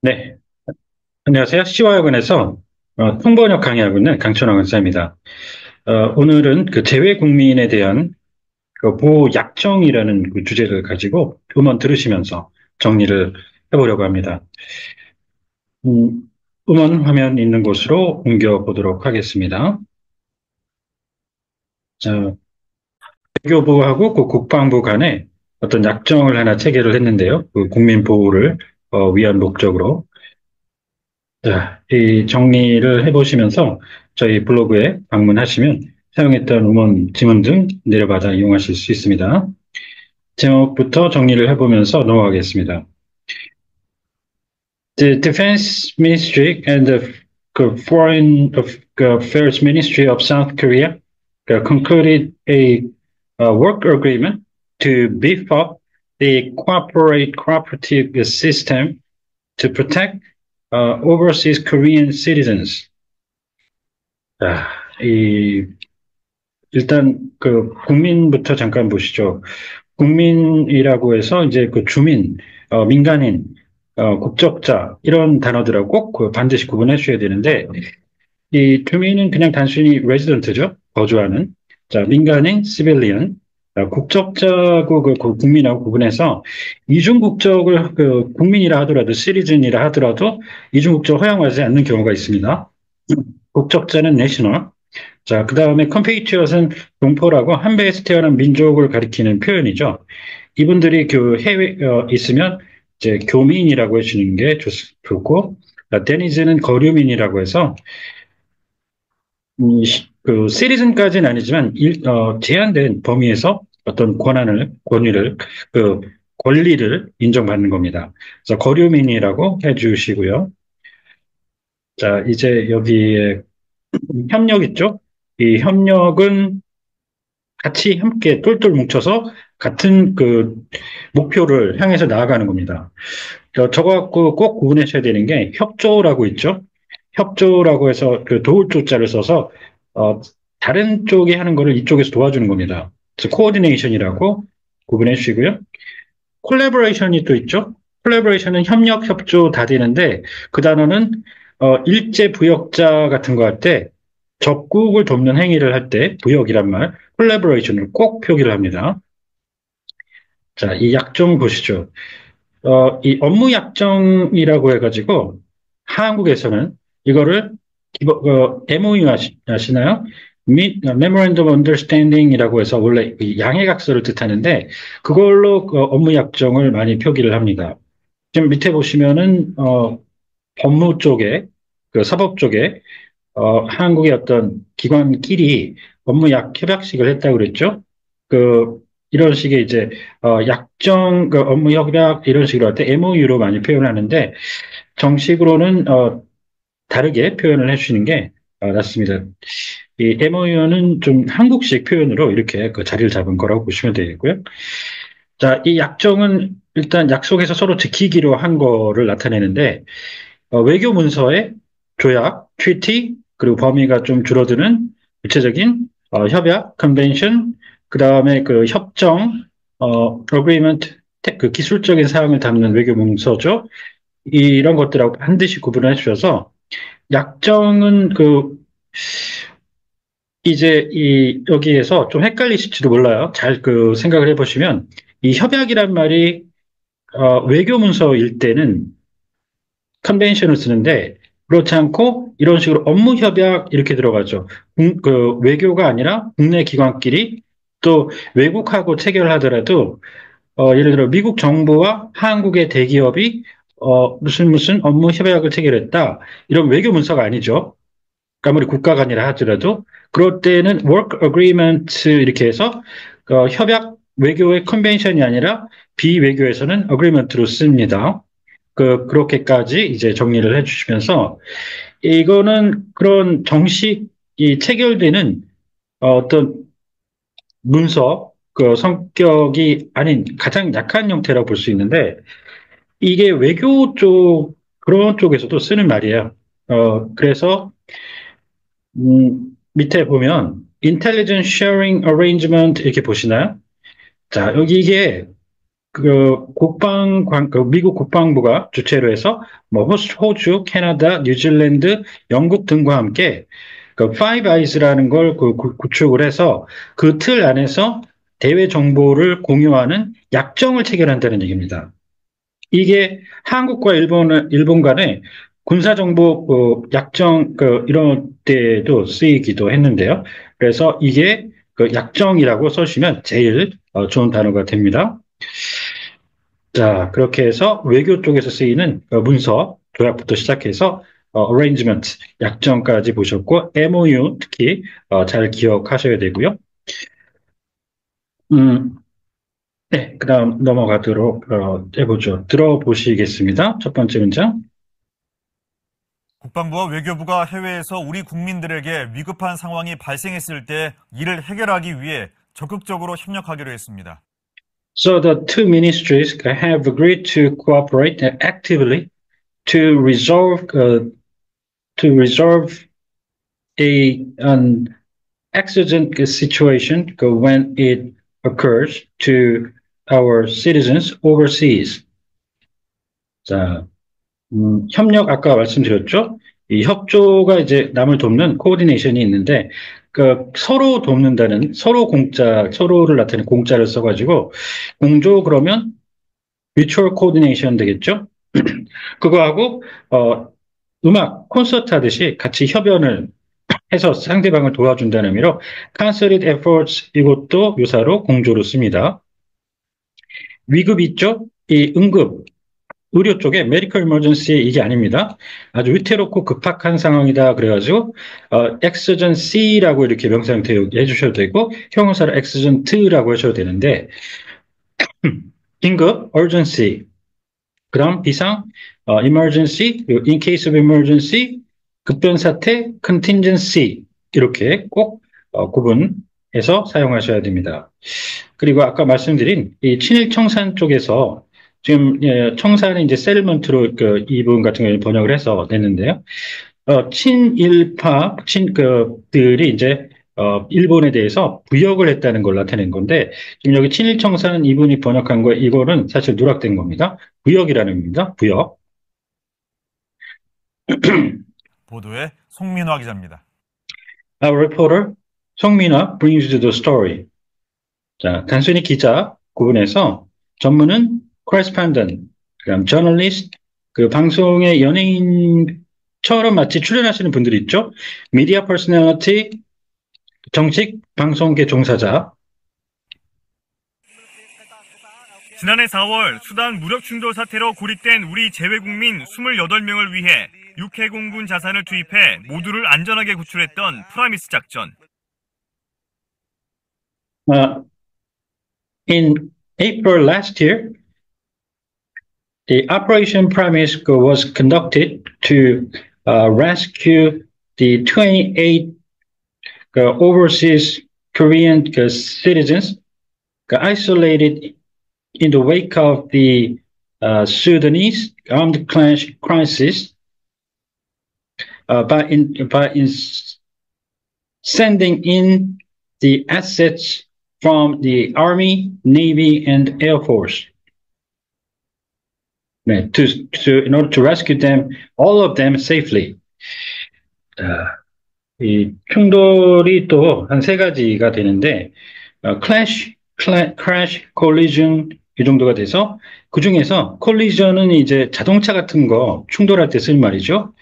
네, 안녕하세요. 시와학원에서 통번역 강의하고 있는 강천호 강사입니다. 오늘은 그 재외국민에 대한 그 보호 약정이라는 그 주제를 가지고 음원 들으시면서 정리를 해보려고 합니다. 음, 음원 화면 있는 곳으로 옮겨 보도록 하겠습니다. 자, 외교부하고 그 국방부 간에 어떤 약정을 하나 체결을 했는데요. 그 국민 보호를 위한 목적으로. 자, 이 정리를 해보시면서 저희 블로그에 방문하시면 사용했던 음원 지문 등 내려받아 이용하실 수 있습니다. 제목부터 정리를 해보면서 넘어가겠습니다. The Defense Ministry and the Foreign Affairs Ministry of South Korea concluded a work agreement to beef up the cooperative system to protect overseas Korean citizens. 자, 일단 그 국민부터 잠깐 보시죠. 국민이라고 해서 이제 그 주민, 민간인, 국적자 이런 단어들하고 꼭그 반드시 구분해 주셔야 되는데 이 주민은 그냥 단순히 레지던트죠. 거주하는. 자, 민간인, 시빌리언, 국적자고 그 국민하고 구분해서 이중 국적을 그 국민이라 하더라도 시리즌이라 하더라도 이중 국적 허용하지 않는 경우가 있습니다. 국적자는 내셔널, 자, 그 다음에 컴페이티엇은 동포라고 한배에서 태어난 민족을 가리키는 표현이죠. 이분들이 그 해외 있으면 이제 교민이라고 해주는 게 좋고, 데니즈는 거류민이라고 해서 그 시리즌까지는 아니지만 제한된 범위에서 어떤 권위를 그 권리를 인정받는 겁니다. 그래서 거류민이라고 해주시고요. 자, 이제 여기에 협력 있죠? 이 협력은 같이 함께 똘똘 뭉쳐서 같은 그 목표를 향해서 나아가는 겁니다. 저거 갖고 꼭 구분하셔야 되는 게 협조라고 있죠. 협조라고 해서 그 도울 조자를 써서 어, 다른 쪽이 하는 거를 이쪽에서 도와주는 겁니다. 그래서 코어디네이션이라고 구분해 주시고요. 콜라보레이션이 또 있죠. 콜라보레이션은 협력, 협조 다 되는데 그 단어는 일제 부역자 같은 거 할 때 적국을 돕는 행위를 할 때 부역이란 말, 콜라보레이션을 꼭 표기를 합니다. 자, 이 약정 보시죠. 이 업무 약정이라고 해가지고 한국에서는 이거를 MOU 아시나요? Memorandum of Understanding이라고 해서 원래 이 양해각서를 뜻하는데 그걸로 그 업무 약정을 많이 표기를 합니다. 지금 밑에 보시면은 법무 쪽에 그 사법 쪽에 한국의 어떤 기관끼리 협약식을 했다고 그랬죠. 그 이런 식의 이제 약정 그 업무 협약 이런 식으로 할 때 MOU로 많이 표현하는데 정식으로는 다르게 표현을 해주시는 게 낫습니다. 이 MOU는 좀 한국식 표현으로 이렇게 그 자리를 잡은 거라고 보시면 되겠고요. 자, 이 약정은 일단 약속에서 서로 지키기로 한 거를 나타내는데 외교 문서에 조약, treaty, 그리고 범위가 좀 줄어드는 구체적인 협약, convention, 그 다음에 그 협정, agreement, 그 기술적인 사항을 담는 외교 문서죠. 이런 것들하고 반드시 구분을 해주셔서 약정은 그 이제 이 여기에서 좀 헷갈리실지도 몰라요. 잘 그 생각을 해보시면 이 협약이란 말이 외교 문서일 때는 컨벤션을 쓰는데 그렇지 않고 이런 식으로 업무 협약 이렇게 들어가죠. 그 외교가 아니라 국내 기관끼리 또 외국하고 체결하더라도 예를 들어 미국 정부와 한국의 대기업이 무슨 업무 협약을 체결했다. 이런 외교 문서가 아니죠. 아무리 국가 간이라 하더라도 그럴 때는 work agreement 이렇게 해서 협약 외교의 컨벤션이 아니라 비외교에서는 agreement로 씁니다. 그렇게까지 이제 정리를 해주시면서, 이거는 그런 정식이 체결되는 어떤 문서, 그 성격이 아닌 가장 약한 형태라고 볼 수 있는데, 이게 외교 쪽, 그런 쪽에서도 쓰는 말이에요. 그래서, 밑에 보면, Intelligence Sharing Arrangement 이렇게 보시나요? 자, 여기 이게 미국 국방부가 주최로 해서 뭐 호주, 캐나다, 뉴질랜드, 영국 등과 함께 그 Five Eyes라는 걸 구축을 해서 그 틀 안에서 대외 정보를 공유하는 약정을 체결한다는 얘기입니다. 이게 한국과 일본 간의 군사정보 약정 이런 때도 쓰이기도 했는데요. 그래서 이게 그 약정이라고 써주시면 제일 좋은 단어가 됩니다. 자, 그렇게 해서 외교 쪽에서 쓰이는 문서, 조약부터 시작해서 arrangement, 약정까지 보셨고, MOU 특히 잘 기억하셔야 되고요. 음, 네, 그다음 넘어가도록 해보죠. 들어보시겠습니다. 첫 번째 문장. 국방부와 외교부가 해외에서 우리 국민들에게 위급한 상황이 발생했을 때 이를 해결하기 위해 적극적으로 협력하기로 했습니다. So the two ministries have agreed to cooperate actively to resolve an exigent situation when it occurs to our citizens overseas. 자, 협력 아까 말씀드렸죠? 이 협조가 이제 남을 돕는 코오디네이션이 있는데 서로 돕는다는 서로를 나타내는 공짜를 써가지고 공조 그러면 mutual coordination 되겠죠? 그거하고 음악 콘서트 하듯이 같이 협연을 해서 상대방을 도와준다는 의미로 concerted efforts 이것도 유사로 공조로 씁니다. 위급 있죠? 이 응급 의료 쪽에 medical emergency 이게 아닙니다. 아주 위태롭고 급박한 상황이다 그래가지고 exigency라고 이렇게 명사형 대역해 주셔도 되고 형용사를 exigent라고 하셔도 되는데 긴급 urgency 그다음 비상 emergency in case of emergency 급변 사태 contingency 이렇게 꼭 구분해서 사용하셔야 됩니다. 그리고 아까 말씀드린 이 친일 청산 쪽에서 지금 청산은 이제 셀먼트로 이 부분 같은 경우에 번역을 해서 냈는데요. 친일파 들이 이제 일본에 대해서 부역을 했다는 걸 나타낸 건데 지금 여기 친일 청산 이분이 번역한 거 이거는 사실 누락된 겁니다. 부역이라는 의미입니다. 부역. 보도에 송민화 기자입니다. Our reporter 송민화 brings you the story. 자, 단순히 기자 구분해서 전문은 correspondent, 그다음 journalist, 그 방송의 연예인처럼 마치 출연하시는 분들이 있죠. media personality, 정식 방송계 종사자. 지난해 4월 수단 무력 충돌 사태로 고립된 우리 재외국민 28명을 위해 육해공군 자산을 투입해 모두를 안전하게 구출했던 프라미스 작전. In April last year, the Operation Promise was conducted to rescue the 28 overseas Korean citizens isolated in the wake of the Sudanese armed clash crisis by sending in the assets from the Army, Navy, and Air Force. In order to rescue them, all of them safely. 이 충돌이 또 한 세 가지가 되는데, crash, collision 이 정도가 돼서 그 중에서 collision은 이제 자동차 같은 거 충돌할 때 쓰는 말이죠.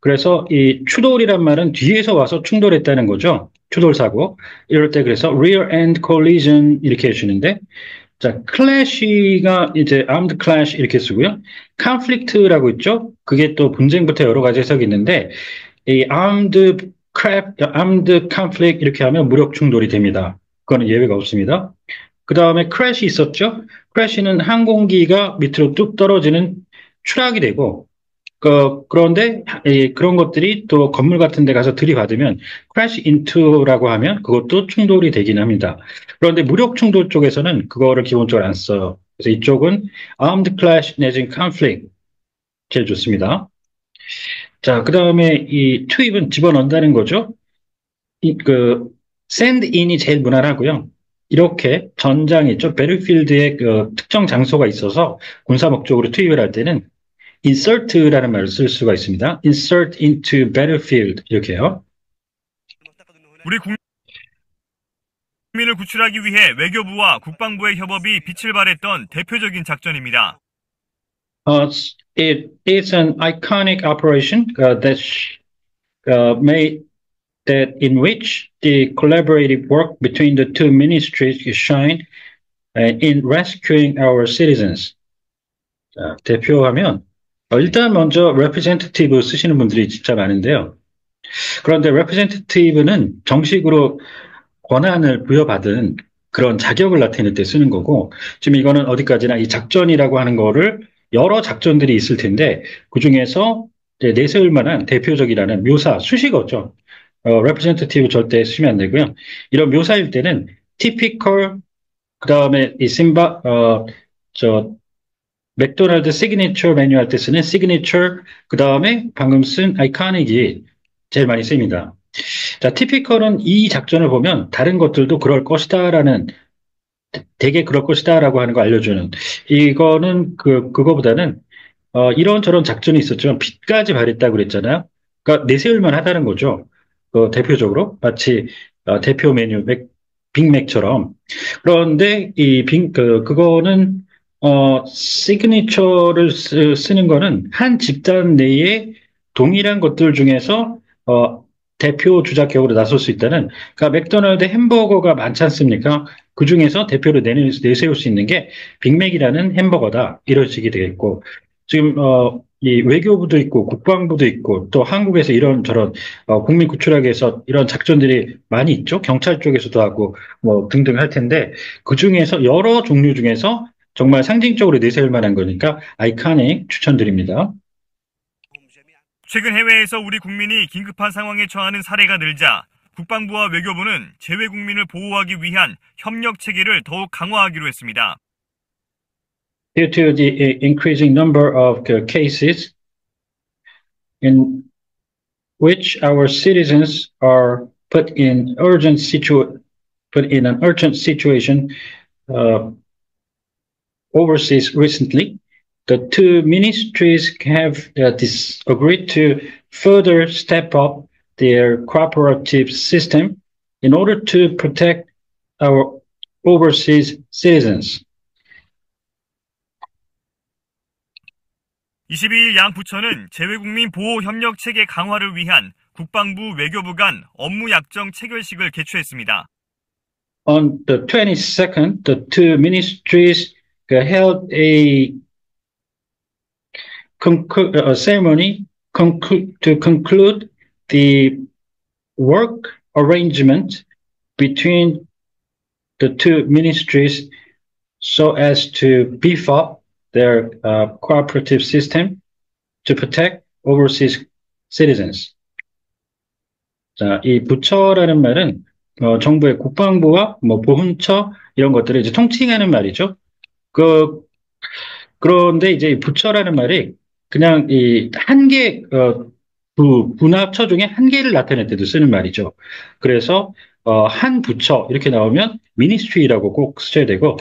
그래서 이 추돌이란 말은 뒤에서 와서 충돌했다는 거죠. 추돌 사고. 이럴 때 그래서 rear end collision 이렇게 해주는데, 자, clash가 이제 armed clash 이렇게 쓰고요. conflict라고 있죠. 그게 또 분쟁부터 여러 가지 해석이 있는데, 이 armed conflict 이렇게 하면 무력 충돌이 됩니다. 그거는 예외가 없습니다. 그 다음에 crash이 있었죠. crash는 항공기가 밑으로 뚝 떨어지는 추락이 되고, 그런데 그런 것들이 또 건물 같은 데 가서 들이받으면 crash into라고 하면 그것도 충돌이 되긴 합니다. 그런데 무력 충돌 쪽에서는 그거를 기본적으로 안 써요. 그래서 이쪽은 armed clash 내지는 conflict 제일 좋습니다. 자, 그 다음에 이 투입은 집어넣는다는 거죠. send in이 제일 무난하고요. 이렇게 전장이 있죠. 배틀필드에 그 특정 장소가 있어서 군사 목적으로 투입을 할 때는 insert라는 말을 쓸 수가 있습니다. insert into battlefield 이렇게요. 우리 국민을 구출하기 위해 외교부와 국방부의 협업이 빛을 발했던 대표적인 작전입니다. It is an iconic operation made that in which the collaborative work between the two ministries shine in rescuing our citizens. 자, 대표하면 일단 먼저 representative 쓰시는 분들이 진짜 많은데요. 그런데 representative는 정식으로 권한을 부여받은 그런 자격을 나타낼 때 쓰는 거고, 지금 이거는 어디까지나 이 작전이라고 하는 거를 여러 작전들이 있을 텐데, 그 중에서 내세울 만한 대표적이라는 묘사, 수식어죠. representative 절대 쓰시면 안 되고요. 이런 묘사일 때는 typical, 그 다음에 이 맥도날드 시그니처 메뉴 할 때 쓰는 시그니처, 그 다음에 방금 쓴 아이카닉이 제일 많이 씁니다. 자, 티피컬은 이 작전을 보면 다른 것들도 그럴 것이다라는, 되게 그럴 것이다라고 하는 거 알려주는, 이거는 그거보다는 이런저런 작전이 있었지만 빛까지 발했다고 그랬잖아요. 그러니까 내세울만 하다는 거죠. 대표적으로 마치 대표 메뉴 빅맥처럼. 그런데 그거는 시그니처를 쓰는 거는 한 집단 내에 동일한 것들 중에서 대표 주자격으로 나설 수 있다는, 그러니까 맥도날드 햄버거가 많지 않습니까? 그 중에서 대표로 내세울 수 있는 게 빅맥이라는 햄버거다. 이런 식이 되겠고, 지금 이 외교부도 있고 국방부도 있고 또 한국에서 이런저런 국민 구출하기 위해서 이런 작전들이 많이 있죠. 경찰 쪽에서도 하고 뭐 등등 할 텐데, 그 중에서 여러 종류 중에서 정말 상징적으로 내세울 만한 거니까 아이카닉 추천드립니다. 최근 해외에서 우리 국민이 긴급한 상황에 처하는 사례가 늘자 국방부와 외교부는 재외 국민을 보호하기 위한 협력 체계를 더욱 강화하기로 했습니다. Due to the increasing number of cases in which our citizens are put in an urgent situation overseas recently, the two ministries have agreed to further step up their cooperative system in order to protect our overseas citizens. 22일 양 부처는 재외국민 보호 협력 체계 강화를 위한 국방부 외교부 간 업무 약정 체결식을 개최했습니다. On the 22nd, the two ministries held a ceremony to conclude the work arrangement between the two ministries so as to beef up their cooperative system to protect overseas citizens. 자, 이 부처라는 말은 정부의 국방부와 뭐 보훈처 이런 것들을 이제 통칭하는 말이죠. 그런데 이제 이 부처라는 말이 그냥 이 한 개, 분합처 중에 한 개를 나타낼 때도 쓰는 말이죠. 그래서 한 부처 이렇게 나오면 미니스트리라고 꼭 쓰셔야 되고,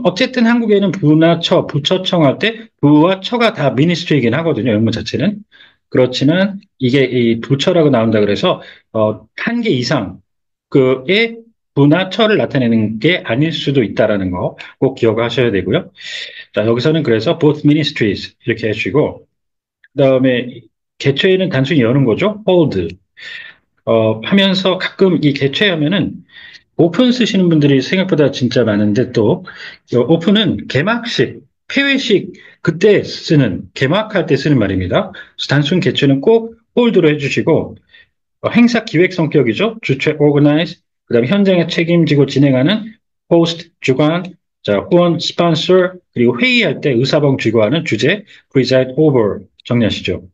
어쨌든 한국에는 부나 부처청 할 때 부와 처가 다 미니스트리이긴 하거든요. 영문 자체는. 그렇지만 이게 이 부처라고 나온다 그래서 한 개 이상 그의 부나 처를 나타내는 게 아닐 수도 있다라는 거 꼭 기억하셔야 되고요. 자, 여기서는 그래서 both ministries 이렇게 해주시고, 그다음에 개최는 단순히 여는 거죠. hold. 하면서 가끔 이 개최하면은 오픈 쓰시는 분들이 생각보다 진짜 많은데, 또 오픈은 개막식, 폐회식 그때 쓰는, 개막할 때 쓰는 말입니다. 그래서 단순 개최는 꼭 hold로 해주시고, 행사 기획 성격이죠. 주최 organize, 그다음에 현장에 책임지고 진행하는 host 주관, 자, 후원 sponsor, 그리고 회의할 때 의사봉 쥐고하는 주제 preside over 정리하시죠.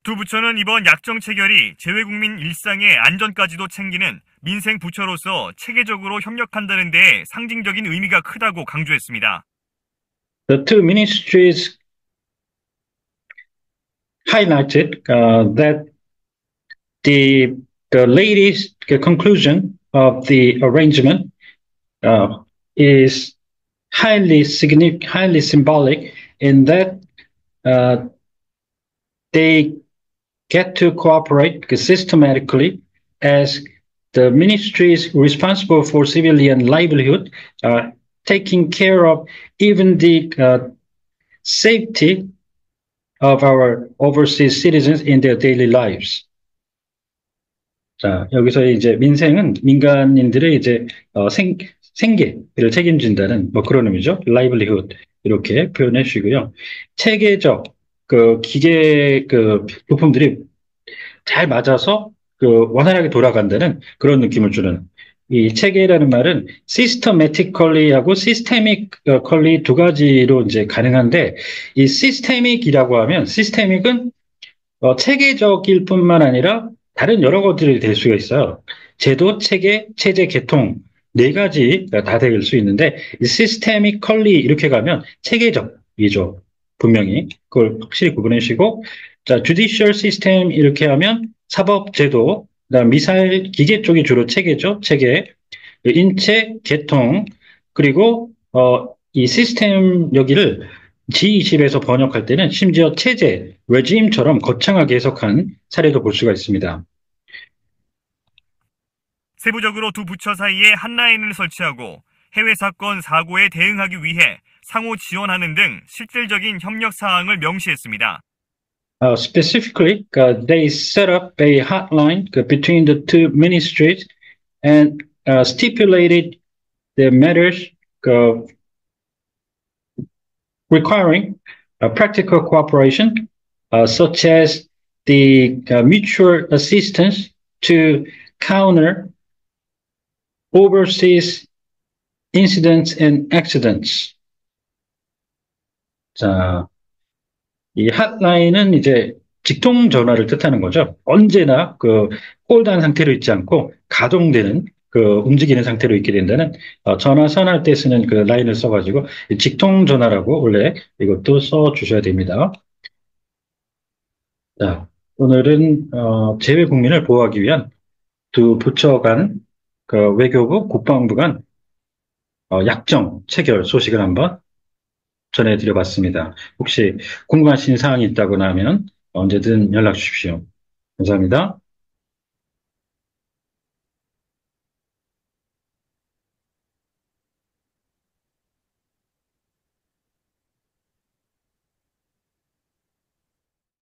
두 부처는 이번 약정 체결이 재외국민 일상의 안전까지도 챙기는 민생 부처로서 체계적으로 협력한다는 데 상징적인 의미가 크다고 강조했습니다. The two ministries highlighted that the latest conclusion of the arrangement uh, is highly symbolic in that uh, they get to cooperate systematically as the ministries responsible for civilian livelihood, taking care of even the safety of our overseas citizens in their daily lives. 자, 여기서 이제 민생은 민간인들의 이제 생계를 책임진다는 뭐 그런 의미죠. livelihood 이렇게 표현해 주시고요. 체계적 그 기계 그 부품들이 잘 맞아서 그 원활하게 돌아간다는 그런 느낌을 주는 이 체계라는 말은 systematically 하고 systemically 두 가지로 이제 가능한데 이 systemic이라고 하면 systemic은 체계적일 뿐만 아니라 다른 여러 것들이 될 수가 있어요. 제도, 체계, 체제, 계통 네 가지가 다 될 수 있는데 이 systemically 이렇게 가면 체계적이죠. 분명히 그걸 확실히 구분해 주시고 자, judicial system 이렇게 하면 사법 제도, 그다음 미사일 기계 쪽이 주로 체계죠. 체계, 인체, 계통 그리고 이 시스템 여기를 G20에서 번역할 때는 심지어 체제, 레짐처럼 거창하게 해석한 사례도 볼 수가 있습니다. 세부적으로 두 부처 사이에 한 라인을 설치하고 해외 사건 사고에 대응하기 위해 상호 지원하는 등 실질적인 협력 사항을 명시했습니다. Specifically, they set up a hotline between the two ministries and stipulated the matters requiring practical cooperation, such as the mutual assistance to counter overseas incidents and accidents. 자, 이 핫라인은 이제 직통 전화를 뜻하는 거죠. 언제나 홀드한 상태로 있지 않고 가동되는 움직이는 상태로 있게 된다는 전화선할 때 쓰는 그 라인을 써가지고 직통 전화라고 원래 이것도 써 주셔야 됩니다. 자, 오늘은 재외 국민을 보호하기 위한 두 부처 간 외교부, 국방부 간 약정 체결 소식을 한번 전해드려봤습니다. 혹시 궁금하신 사항이 있다거나 하면 언제든 연락 주십시오. 감사합니다.